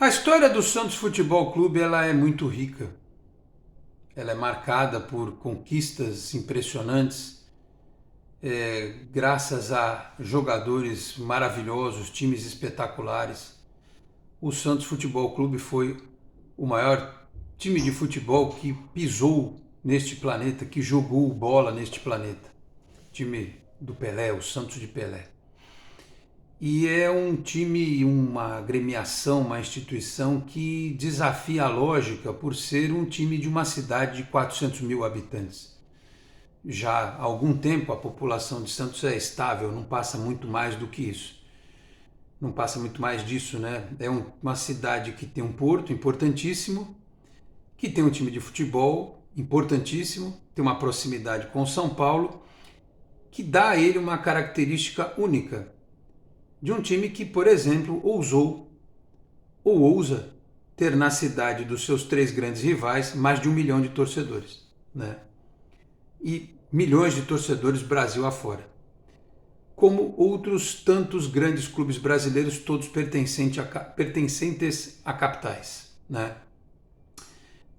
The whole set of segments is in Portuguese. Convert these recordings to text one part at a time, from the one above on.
A história do Santos Futebol Clube ela é muito rica. Ela é marcada por conquistas impressionantes, graças a jogadores maravilhosos, times espetaculares. O Santos Futebol Clube foi o maior time de futebol que pisou neste planeta, que jogou bola neste planeta. Time do Pelé, o Santos de Pelé. E é um time, uma agremiação, uma instituição que desafia a lógica por ser um time de uma cidade de 400 mil habitantes. Já há algum tempo a população de Santos é estável, não passa muito mais do que isso. Não passa muito mais disso, né? É uma cidade que tem um porto importantíssimo, que tem um time de futebol importantíssimo, tem uma proximidade com São Paulo, que dá a ele uma característica única de um time que, por exemplo, ousou ou ousa ter na cidade dos seus três grandes rivais mais de 1 milhão de torcedores, né? E milhões de torcedores Brasil afora. Como outros tantos grandes clubes brasileiros, todos pertencentes a capitais, né?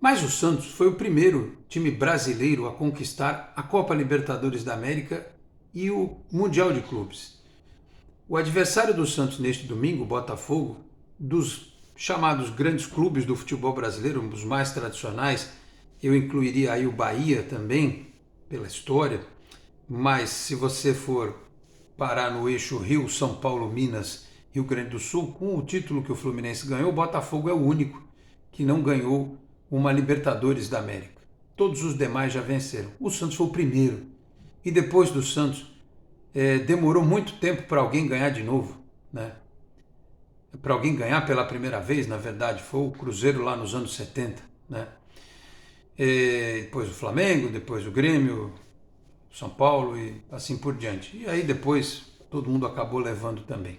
Mas o Santos foi o primeiro time brasileiro a conquistar a Copa Libertadores da América e o Mundial de Clubes. O adversário do Santos neste domingo, o Botafogo, dos chamados grandes clubes do futebol brasileiro, os mais tradicionais, eu incluiria aí o Bahia também, pela história, mas se você for parar no eixo Rio, São Paulo, Minas, Rio Grande do Sul, com o título que o Fluminense ganhou, o Botafogo é o único que não ganhou uma Libertadores da América. Todos os demais já venceram. O Santos foi o primeiro. E depois do Santos, demorou muito tempo para alguém ganhar de novo, né? Para alguém ganhar pela primeira vez, na verdade, foi o Cruzeiro lá nos anos 70, né? Depois o Flamengo, depois o Grêmio, São Paulo e assim por diante. E aí depois todo mundo acabou levando também.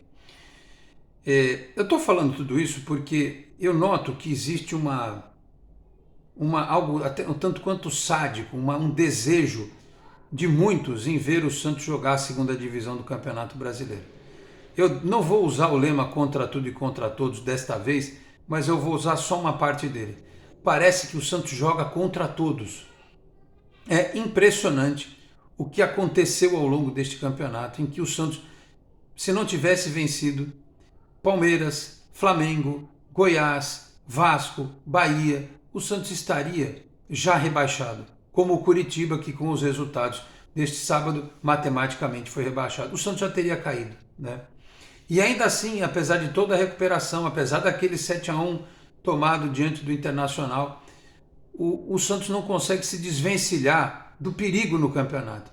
Eu estou falando tudo isso porque eu noto que existe algo até um tanto quanto sádico, um desejo de muitos em ver o Santos jogar a segunda divisão do Campeonato Brasileiro. Eu não vou usar o lema contra tudo e contra todos desta vez, mas eu vou usar só uma parte dele. Parece que o Santos joga contra todos. É impressionante o que aconteceu ao longo deste campeonato, em que o Santos, se não tivesse vencido Palmeiras, Flamengo, Goiás, Vasco, Bahia, o Santos estaria já rebaixado, como o Curitiba, que com os resultados deste sábado matematicamente foi rebaixado. O Santos já teria caído, né? E ainda assim, apesar de toda a recuperação, apesar daquele 7-1 tomado diante do Internacional, o Santos não consegue se desvencilhar do perigo no campeonato,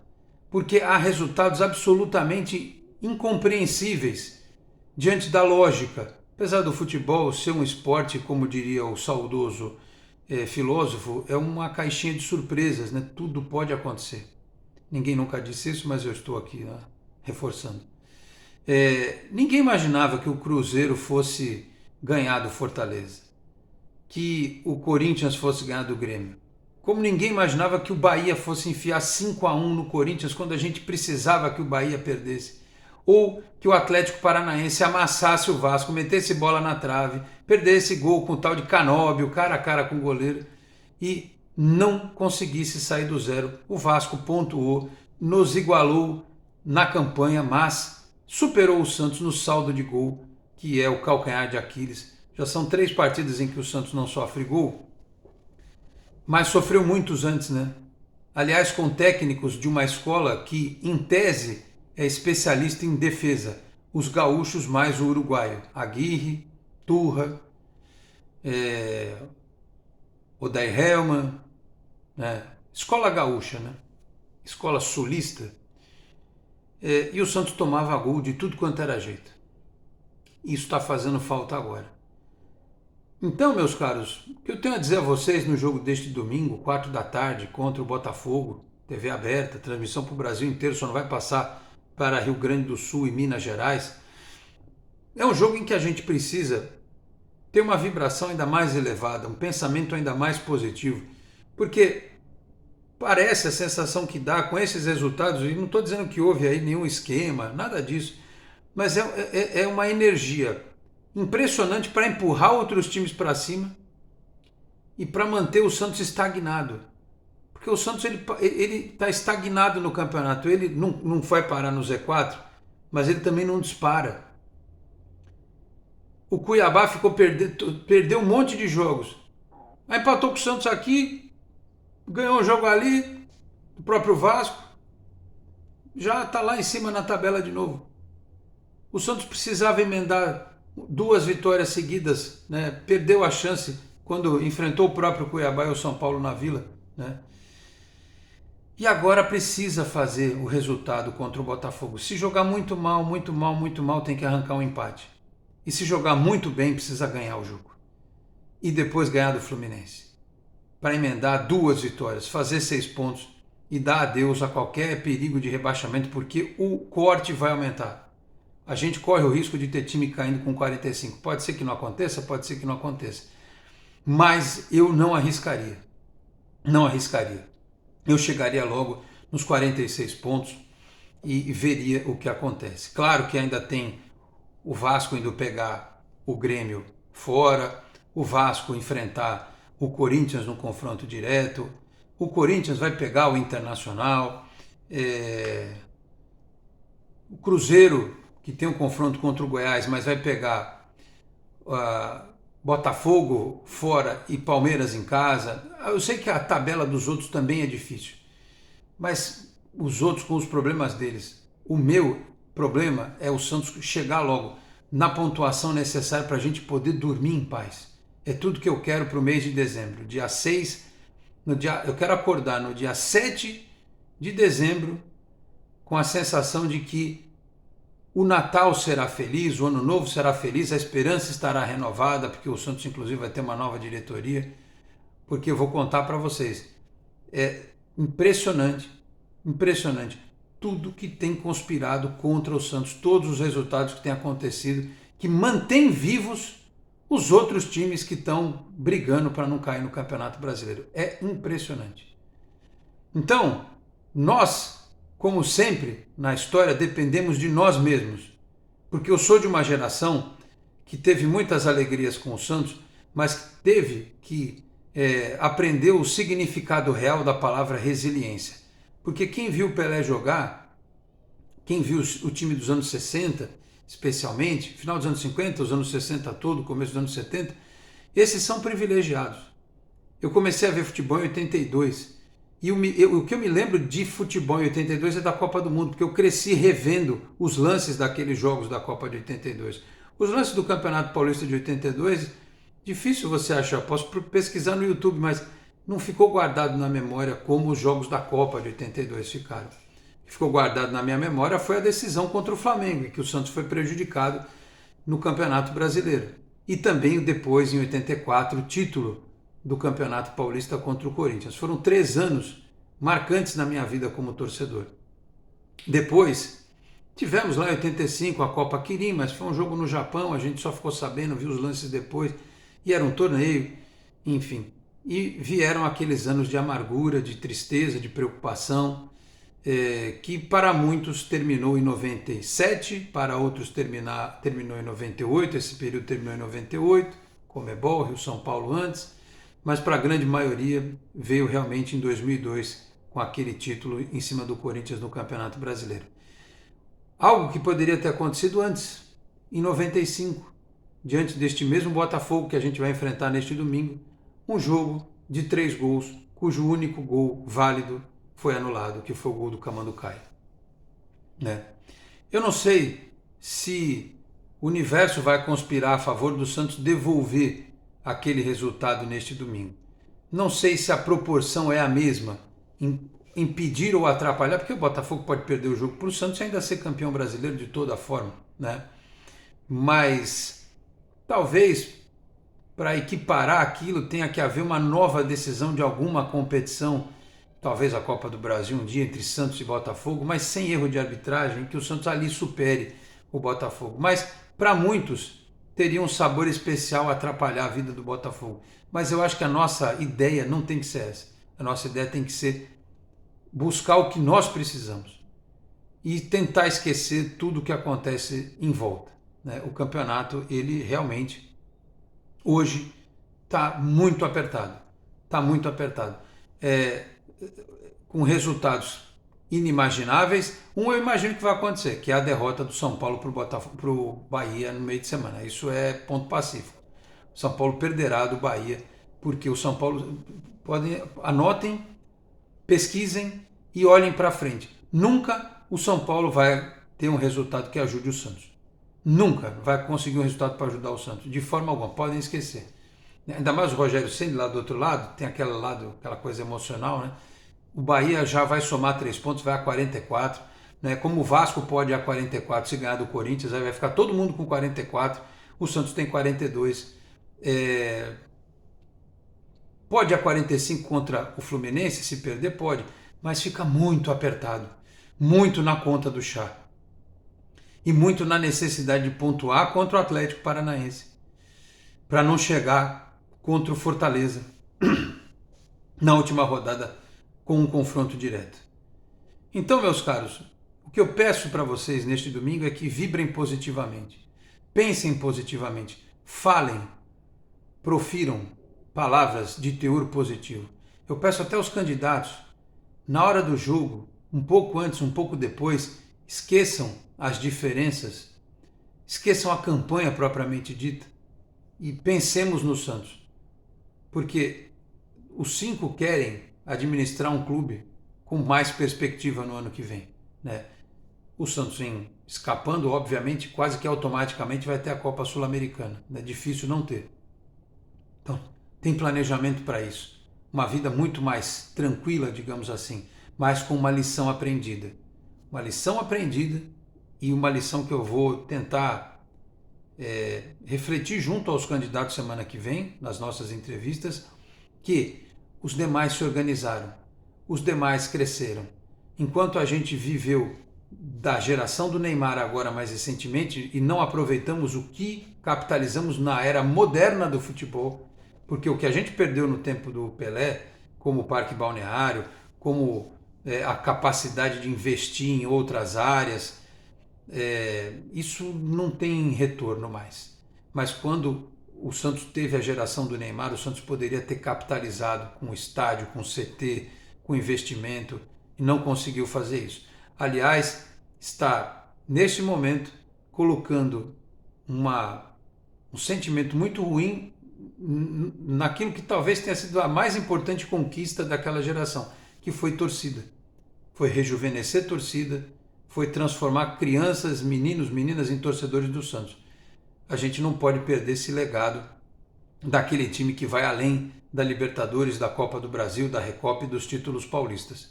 porque há resultados absolutamente incompreensíveis diante da lógica. Apesar do futebol ser um esporte, como diria o saudoso filósofo, é uma caixinha de surpresas, né? Tudo pode acontecer. Ninguém nunca disse isso, mas eu estou aqui, né, reforçando. Ninguém imaginava que o Cruzeiro fosse ganhar do Fortaleza, que o Corinthians fosse ganhar do Grêmio. Como ninguém imaginava que o Bahia fosse enfiar 5-1 no Corinthians quando a gente precisava que o Bahia perdesse. Ou que o Atlético Paranaense amassasse o Vasco, metesse bola na trave, perdesse gol com o tal de Canóbio, cara a cara com o goleiro, e não conseguisse sair do zero. O Vasco pontuou, nos igualou na campanha, mas superou o Santos no saldo de gol, que é o calcanhar de Aquiles. Já são 3 partidas em que o Santos não sofre gol, mas sofreu muitos antes, né? Aliás, com técnicos de uma escola que, em tese, é especialista em defesa. Os gaúchos mais o uruguaio. Aguirre, Turra, Odair Hellmann, né? Escola gaúcha, né? Escola sulista. E o Santos tomava gol de tudo quanto era jeito. Isso está fazendo falta agora. Então, meus caros, o que eu tenho a dizer a vocês no jogo deste domingo, 4 da tarde, contra o Botafogo, TV aberta, transmissão para o Brasil inteiro, só não vai passar para Rio Grande do Sul e Minas Gerais. É um jogo em que a gente precisa ter uma vibração ainda mais elevada, um pensamento ainda mais positivo, porque parece a sensação que dá com esses resultados, e não estou dizendo que houve aí nenhum esquema, nada disso, mas é uma energia impressionante para empurrar outros times para cima e para manter o Santos estagnado. Porque o Santos ele está estagnado no campeonato. Ele não vai parar no Z4, mas ele também não dispara. O Cuiabá perdeu um monte de jogos. Aí empatou com o Santos aqui, ganhou um jogo ali, o próprio Vasco, já está lá em cima na tabela de novo. O Santos precisava emendar 2 vitórias seguidas, né? Perdeu a chance quando enfrentou o próprio Cuiabá e o São Paulo na Vila, né? E agora precisa fazer o resultado contra o Botafogo. Se jogar muito mal, muito mal, muito mal, tem que arrancar um empate. E se jogar muito bem, precisa ganhar o jogo. E depois ganhar do Fluminense. Para emendar 2 vitórias, fazer 6 pontos e dar adeus a qualquer perigo de rebaixamento, porque o corte vai aumentar. A gente corre o risco de ter time caindo com 45. Pode ser que não aconteça, pode ser que não aconteça. Mas eu não arriscaria. Não arriscaria. Eu chegaria logo nos 46 pontos e veria o que acontece. Claro que ainda tem o Vasco indo pegar o Grêmio fora, o Vasco enfrentar o Corinthians no confronto direto, o Corinthians vai pegar o Internacional, o Cruzeiro, que tem um confronto contra o Goiás, mas vai pegar Botafogo fora e Palmeiras em casa. Eu sei que a tabela dos outros também é difícil, mas os outros com os problemas deles. O meu problema é o Santos chegar logo na pontuação necessária para a gente poder dormir em paz. É tudo que eu quero para o mês de dezembro. Dia 6, eu quero acordar no dia 7 de dezembro com a sensação de que o Natal será feliz, o Ano Novo será feliz, a esperança estará renovada, porque o Santos inclusive vai ter uma nova diretoria, porque eu vou contar para vocês. É impressionante, impressionante tudo que tem conspirado contra o Santos, todos os resultados que têm acontecido, que mantém vivos os outros times que estão brigando para não cair no Campeonato Brasileiro. É impressionante. Então, nós, como sempre na história, dependemos de nós mesmos, porque eu sou de uma geração que teve muitas alegrias com o Santos, mas teve que aprender o significado real da palavra resiliência. Porque quem viu o Pelé jogar, quem viu o time dos anos 60, especialmente, final dos anos 50, os anos 60 todo, começo dos anos 70, esses são privilegiados. Eu comecei a ver futebol em 82, e o que eu me lembro de futebol em 82 é da Copa do Mundo, porque eu cresci revendo os lances daqueles jogos da Copa de 82. Os lances do Campeonato Paulista de 82, difícil você achar, posso pesquisar no YouTube, mas não ficou guardado na memória como os jogos da Copa de 82 ficaram. O que ficou guardado na minha memória foi a decisão contra o Flamengo, em que o Santos foi prejudicado no Campeonato Brasileiro. E também depois, em 84, o título do Campeonato Paulista contra o Corinthians. Foram 3 anos marcantes na minha vida como torcedor. Depois, tivemos lá em 85 a Copa Kirin, mas foi um jogo no Japão, a gente só ficou sabendo, viu os lances depois, e era um torneio, enfim. E vieram aqueles anos de amargura, de tristeza, de preocupação, que para muitos terminou em 97, para outros terminou em 98, esse período terminou em 98, Conmebol, Rio São Paulo antes, mas para a grande maioria veio realmente em 2002 com aquele título em cima do Corinthians no Campeonato Brasileiro. Algo que poderia ter acontecido antes, em 95, diante deste mesmo Botafogo que a gente vai enfrentar neste domingo, um jogo de 3 gols, cujo único gol válido foi anulado, que foi o gol do Camanducaí. Né? Eu não sei se o universo vai conspirar a favor do Santos devolver aquele resultado neste domingo. Não sei se a proporção é a mesma, impedir ou atrapalhar, porque o Botafogo pode perder o jogo para o Santos e ainda ser campeão brasileiro de toda forma, né? Mas talvez para equiparar aquilo tenha que haver uma nova decisão de alguma competição, talvez a Copa do Brasil um dia entre Santos e Botafogo, mas sem erro de arbitragem, que o Santos ali supere o Botafogo. Mas para muitos teria um sabor especial atrapalhar a vida do Botafogo. Mas eu acho que a nossa ideia não tem que ser essa. A nossa ideia tem que ser buscar o que nós precisamos e tentar esquecer tudo o que acontece em volta. né? O campeonato, ele realmente, hoje, está muito apertado. Está muito apertado. Com resultados inimagináveis. Eu imagino que vai acontecer, que é a derrota do São Paulo para o Bahia no meio de semana. Isso é ponto pacífico. O São Paulo perderá do Bahia, porque o São Paulo... anotem, pesquisem e olhem para frente. Nunca o São Paulo vai ter um resultado que ajude o Santos. Nunca vai conseguir um resultado para ajudar o Santos, de forma alguma, podem esquecer. Ainda mais o Rogério Ceni lá do outro lado, tem aquela coisa emocional, né? O Bahia já vai somar 3 pontos, vai a 44, né? Como o Vasco pode ir a 44 se ganhar do Corinthians, aí vai ficar todo mundo com 44, o Santos tem 42, pode ir a 45 contra o Fluminense, se perder pode, mas fica muito apertado, muito na conta do chá e muito na necessidade de pontuar contra o Atlético Paranaense, para não chegar contra o Fortaleza na última rodada com um confronto direto. Então, meus caros, o que eu peço para vocês neste domingo é que vibrem positivamente, pensem positivamente, falem, profiram palavras de teor positivo. Eu peço até aos candidatos, na hora do jogo, um pouco antes, um pouco depois, esqueçam as diferenças, esqueçam a campanha propriamente dita e pensemos no Santos. Porque os 5 querem administrar um clube com mais perspectiva no ano que vem, né? O Santos vem escapando, obviamente, quase que automaticamente vai ter a Copa Sul-Americana. É difícil não ter. Então, tem planejamento para isso. Uma vida muito mais tranquila, digamos assim, mas com uma lição aprendida. Uma lição aprendida e uma lição que eu vou tentar refletir junto aos candidatos semana que vem, nas nossas entrevistas, que os demais se organizaram, os demais cresceram. Enquanto a gente viveu da geração do Neymar agora mais recentemente e não aproveitamos o que capitalizamos na era moderna do futebol, porque o que a gente perdeu no tempo do Pelé, como o parque balneário, como a capacidade de investir em outras áreas, isso não tem retorno mais. Mas quando o Santos teve a geração do Neymar, o Santos poderia ter capitalizado com estádio, com CT, com investimento, e não conseguiu fazer isso. Aliás, está, neste momento, colocando um sentimento muito ruim naquilo que talvez tenha sido a mais importante conquista daquela geração, que foi torcida. Foi rejuvenescer torcida, foi transformar crianças, meninos, meninas em torcedores do Santos. A gente não pode perder esse legado daquele time que vai além da Libertadores, da Copa do Brasil, da Recopa e dos títulos paulistas.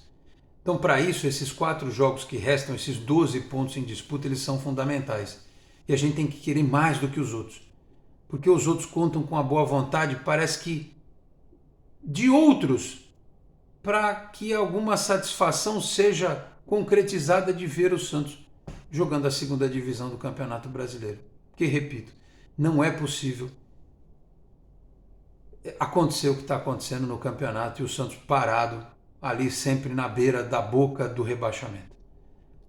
Então, para isso, esses 4 jogos que restam, esses 12 pontos em disputa, eles são fundamentais. E a gente tem que querer mais do que os outros. Porque os outros contam com a boa vontade, parece que, de outros, para que alguma satisfação seja concretizada de ver o Santos jogando a 2ª divisão do Campeonato Brasileiro. Que, repito, não é possível acontecer o que está acontecendo no campeonato e o Santos parado ali sempre na beira da boca do rebaixamento.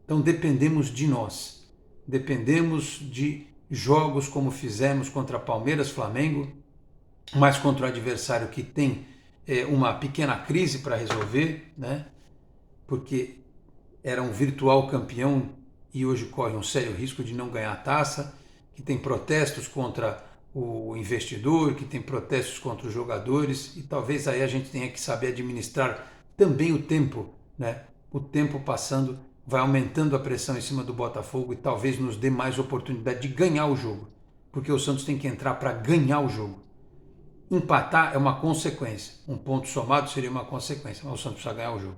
Então dependemos de nós, dependemos de jogos como fizemos contra Palmeiras, Flamengo, mas contra o adversário que tem uma pequena crise para resolver, né? Porque era um virtual campeão e hoje corre um sério risco de não ganhar a taça, que tem protestos contra o investidor, que tem protestos contra os jogadores, e talvez aí a gente tenha que saber administrar também o tempo, né? O tempo passando vai aumentando a pressão em cima do Botafogo e talvez nos dê mais oportunidade de ganhar o jogo, porque o Santos tem que entrar para ganhar o jogo. Empatar é uma consequência, um ponto somado seria uma consequência, mas o Santos precisa ganhar o jogo.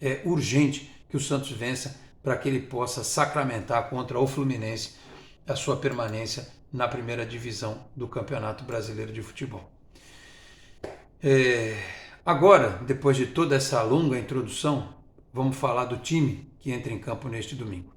É urgente que o Santos vença para que ele possa sacramentar contra o Fluminense a sua permanência na 1ª divisão do Campeonato Brasileiro de Futebol. Agora, depois de toda essa longa introdução, vamos falar do time que entra em campo neste domingo.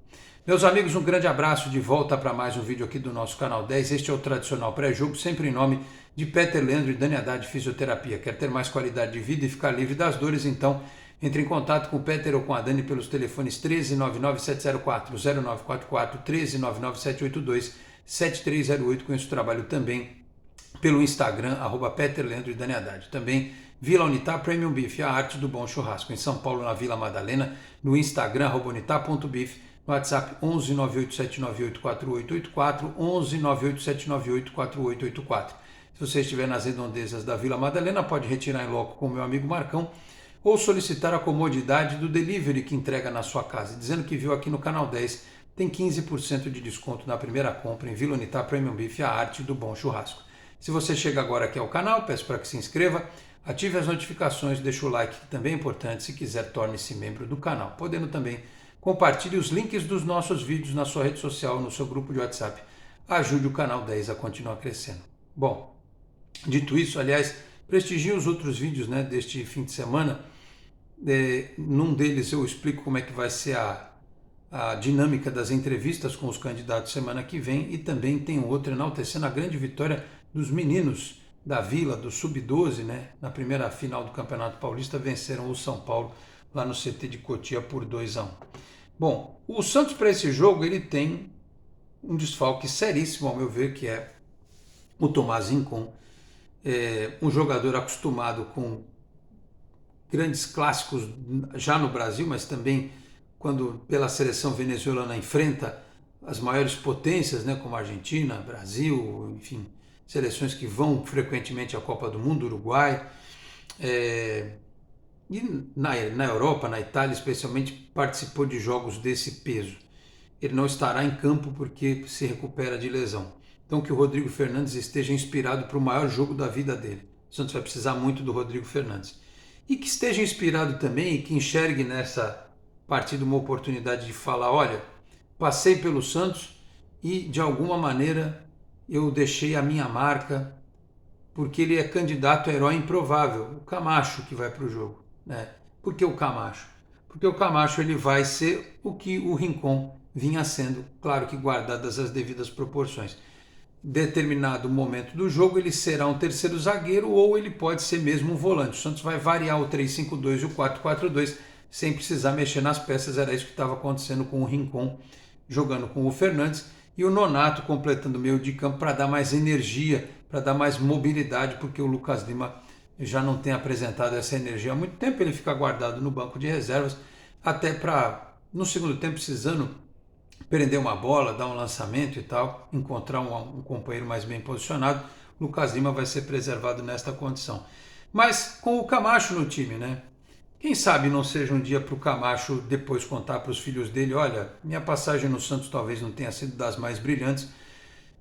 Meus amigos, um grande abraço, de volta para mais um vídeo aqui do nosso canal 10. Este é o tradicional pré-jogo, sempre em nome de Peter Leandro e Dani Haddad Fisioterapia. Quer ter mais qualidade de vida e ficar livre das dores? Então, entre em contato com o Peter ou com a Dani pelos telefones 13 99 704 0944, 13 99 782 7308. Conheço o trabalho também pelo Instagram, @PeterLeandro e Dani Haddad. Também Vila Unitá Premium Beef, a arte do bom churrasco. Em São Paulo, na Vila Madalena, no Instagram, @unitá.beef, no WhatsApp 11 98798 4884, 11 98798 4884. Se você estiver nas redondezas da Vila Madalena, pode retirar em loco com o meu amigo Marcão ou solicitar a comodidade do delivery que entrega na sua casa, dizendo que viu aqui no Canal 10, tem 15% de desconto na primeira compra em Vila Unitá Premium Beef, a arte do bom churrasco. Se você chega agora aqui ao canal, peço para que se inscreva, ative as notificações, deixe o like, que também é importante. Se quiser, torne-se membro do canal, podendo também compartilhe os links dos nossos vídeos na sua rede social, no seu grupo de WhatsApp. Ajude o Canal 10 a continuar crescendo. Bom, dito isso, aliás, prestigie os outros vídeos, né, deste fim de semana. Num deles eu explico como é que vai ser a dinâmica das entrevistas com os candidatos semana que vem, e também tem outro enaltecendo a grande vitória dos meninos da Vila, do Sub-12, né? Na primeira final do Campeonato Paulista, venceram o São Paulo lá no CT de Cotia por 2-1. Bom, o Santos para esse jogo ele tem um desfalque seríssimo, ao meu ver, que é o Tomás Rincon, um jogador acostumado com grandes clássicos já no Brasil, mas também quando pela seleção venezuelana enfrenta as maiores potências, né, como a Argentina, Brasil, enfim, seleções que vão frequentemente à Copa do Mundo, Uruguai, e na Europa, na Itália especialmente, participou de jogos desse peso. Ele não estará em campo porque se recupera de lesão. Então que o Rodrigo Fernandes esteja inspirado para o maior jogo da vida dele. O Santos vai precisar muito do Rodrigo Fernandes. E que esteja inspirado também e que enxergue nessa partida uma oportunidade de falar, olha, passei pelo Santos e de alguma maneira eu deixei a minha marca, porque ele é candidato a herói improvável, o Camacho que vai para o jogo, né? Por que o Camacho? Porque o Camacho ele vai ser o que o Rincon vinha sendo, claro que guardadas as devidas proporções. Determinado momento do jogo ele será um terceiro zagueiro ou ele pode ser mesmo um volante. O Santos vai variar o 3-5-2 e o 4-4-2 sem precisar mexer nas peças. Era isso que estava acontecendo com o Rincon jogando com o Fernandes e o Nonato completando o meio de campo para dar mais energia, para dar mais mobilidade, porque o Lucas Lima já não tem apresentado essa energia há muito tempo. Ele fica guardado no banco de reservas até para no segundo tempo, precisando prender uma bola, dar um lançamento e tal, encontrar um companheiro mais bem posicionado. Lucas Lima vai ser preservado nesta condição. Mas com o Camacho no time, né? Quem sabe não seja um dia para o Camacho depois contar para os filhos dele, olha, minha passagem no Santos talvez não tenha sido das mais brilhantes,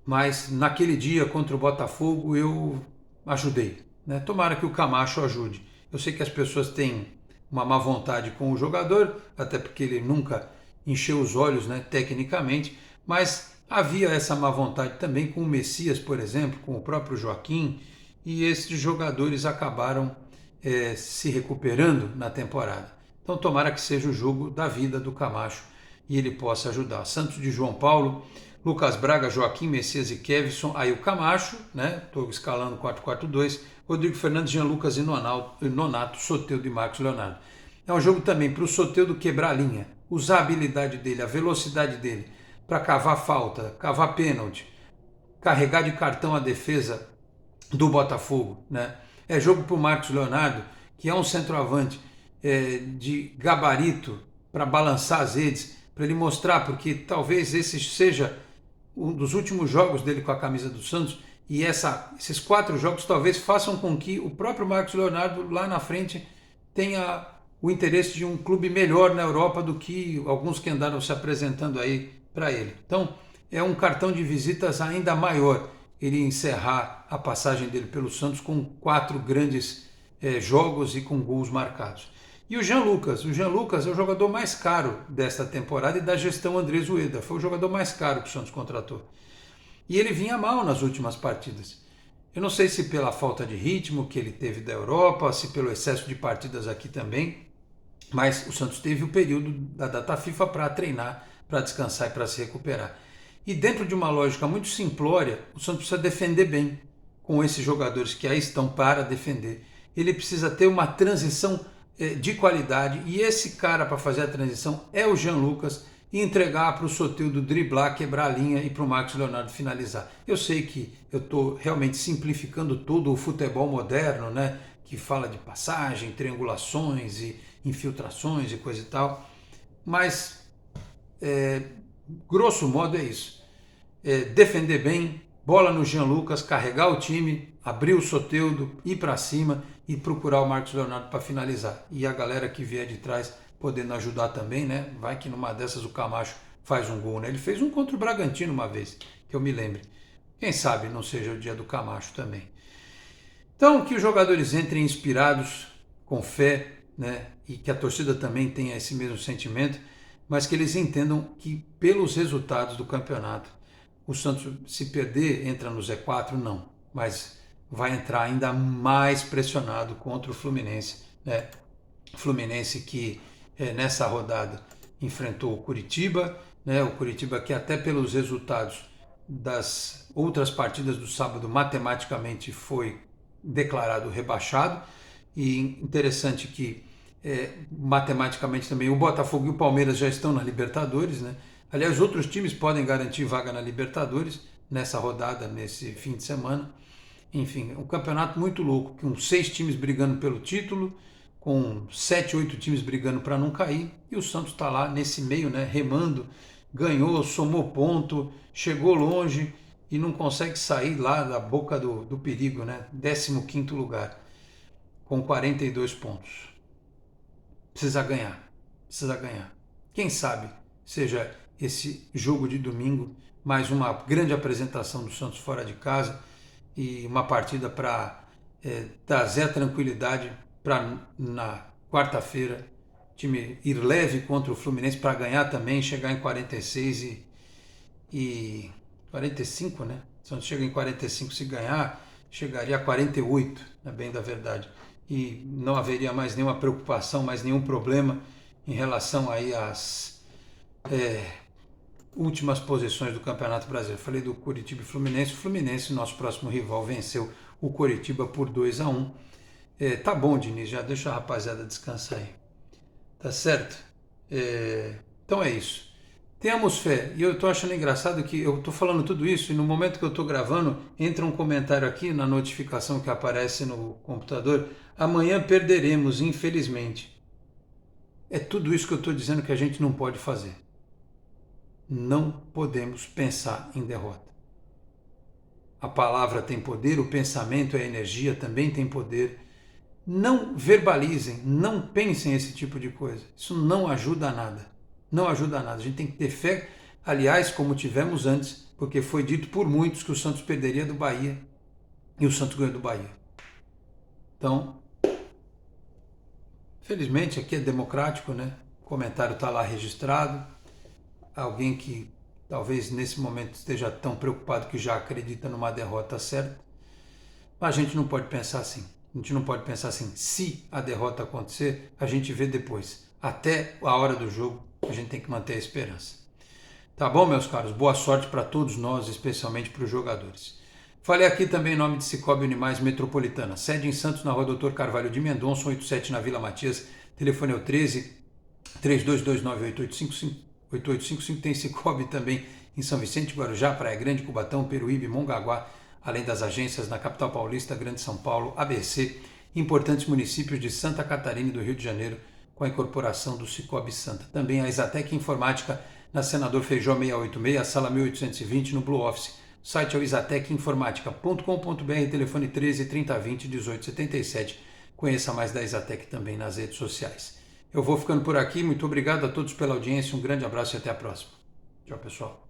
mas naquele dia contra o Botafogo eu ajudei, né? Tomara que o Camacho ajude. Eu sei que as pessoas têm uma má vontade com o jogador, até porque ele nunca encheu os olhos, né, tecnicamente, mas havia essa má vontade também com o Messias, por exemplo, com o próprio Joaquim, e esses jogadores acabaram se recuperando na temporada. Então tomara que seja o jogo da vida do Camacho e ele possa ajudar. Santos de João Paulo, Lucas Braga, Joaquim, Messias e Kevson, aí o Camacho, né, estou escalando 4-4-2, Rodrigo Fernandes, Jean Lucas e Nonato, Soteldo e Marcos Leonardo. É um jogo também para o Soteldo quebrar a linha, usar a habilidade dele, a velocidade dele, para cavar falta, cavar pênalti, carregar de cartão a defesa do Botafogo, né? É jogo para o Marcos Leonardo, que é um centroavante de gabarito para balançar as redes, para ele mostrar, porque talvez esse seja um dos últimos jogos dele com a camisa do Santos, e esses 4 jogos talvez façam com que o próprio Marcos Leonardo lá na frente tenha o interesse de um clube melhor na Europa do que alguns que andaram se apresentando aí para ele. Então é um cartão de visitas ainda maior ele encerrar a passagem dele pelo Santos com 4 grandes jogos e com gols marcados. E o Jean Lucas é o jogador mais caro desta temporada e da gestão Andrés Ueda, foi o jogador mais caro que o Santos contratou. E ele vinha mal nas últimas partidas. Eu não sei se pela falta de ritmo que ele teve da Europa, se pelo excesso de partidas aqui também, mas o Santos teve o período da data FIFA para treinar, para descansar e para se recuperar. E dentro de uma lógica muito simplória, o Santos precisa defender bem com esses jogadores que aí estão para defender. Ele precisa ter uma transição de qualidade e esse cara para fazer a transição é o Jean Lucas e entregar para o Soteldo driblar, quebrar a linha e para o Marcos Leonardo finalizar. Eu sei que eu estou realmente simplificando todo o futebol moderno, né? Que fala de passagem, triangulações e infiltrações e coisa e tal, mas grosso modo é isso. Defender bem, bola no Jean Lucas, carregar o time, abrir o Soteldo, ir para cima e procurar o Marcos Leonardo para finalizar. E a galera que vier de trás podendo ajudar também, né? Vai que numa dessas o Camacho faz um gol, né? Ele fez um contra o Bragantino uma vez, que eu me lembre. Quem sabe não seja o dia do Camacho também. Então, que os jogadores entrem inspirados, com fé, né? E que a torcida também tenha esse mesmo sentimento, mas que eles entendam que pelos resultados do campeonato, o Santos, se perder, entra no Z4? Não, mas vai entrar ainda mais pressionado contra o Fluminense, né? Fluminense que nessa rodada enfrentou o Curitiba, né? O Curitiba que até pelos resultados das outras partidas do sábado matematicamente foi declarado rebaixado, e interessante que matematicamente também o Botafogo e o Palmeiras já estão na Libertadores, né? Aliás, outros times podem garantir vaga na Libertadores nessa rodada, nesse fim de semana. Enfim, um campeonato muito louco, com 6 times brigando pelo título, com 7, 8 times brigando para não cair, e o Santos está lá nesse meio, né, remando, ganhou, somou ponto, chegou longe e não consegue sair lá da boca do perigo, né? 15º lugar, com 42 pontos. Precisa ganhar, precisa ganhar. Quem sabe seja esse jogo de domingo mais uma grande apresentação do Santos fora de casa e uma partida para trazer a tranquilidade para na quarta-feira o time ir leve contra o Fluminense para ganhar também, chegar em 46 e 45, né? Se Santos chega em 45, se ganhar, chegaria a 48, na bem da verdade. E não haveria mais nenhuma preocupação, mais nenhum problema em relação aí às últimas posições do Campeonato Brasileiro. Falei do Curitiba e Fluminense. O Fluminense, nosso próximo rival, venceu o Curitiba por 2-1. Tá bom, Diniz, já deixa a rapaziada descansar aí. Tá certo? Então é isso. Tenhamos fé. E eu estou achando engraçado que eu estou falando tudo isso e no momento que eu estou gravando, entra um comentário aqui na notificação que aparece no computador. Amanhã perderemos, infelizmente. É tudo isso que eu estou dizendo que a gente não pode fazer. Não podemos pensar em derrota. A palavra tem poder, o pensamento e a energia também tem poder. Não verbalizem, não pensem esse tipo de coisa. Isso não ajuda a nada. Não ajuda a nada. A gente tem que ter fé, aliás, como tivemos antes, porque foi dito por muitos que o Santos perderia do Bahia e o Santos ganhou do Bahia. Então, felizmente aqui é democrático, né? O comentário está lá registrado. Alguém que talvez nesse momento esteja tão preocupado que já acredita numa derrota certa. Mas a gente não pode pensar assim. A gente não pode pensar assim, se a derrota acontecer, a gente vê depois. Até a hora do jogo, a gente tem que manter a esperança. Tá bom, meus caros? Boa sorte para todos nós, especialmente para os jogadores. Falei aqui também em nome de Cicobi Unimais Metropolitana. Sede em Santos, na rua Doutor Carvalho de Mendonça, 87 na Vila Matias. Telefone é o 13 3229 8855. Tem Cicobi também em São Vicente, Guarujá, Praia Grande, Cubatão, Peruíbe, Mongaguá, além das agências na capital paulista, Grande São Paulo, ABC, importantes municípios de Santa Catarina e do Rio de Janeiro, com a incorporação do Cicobi Santa. Também a Exatec Informática, na Senador Feijó 686, sala 1820, no Blue Office. O site é o exatecinformatica.com.br, telefone 13 3020 1877. Conheça mais da Exatec também nas redes sociais. Eu vou ficando por aqui, muito obrigado a todos pela audiência, um grande abraço e até a próxima. Tchau, pessoal.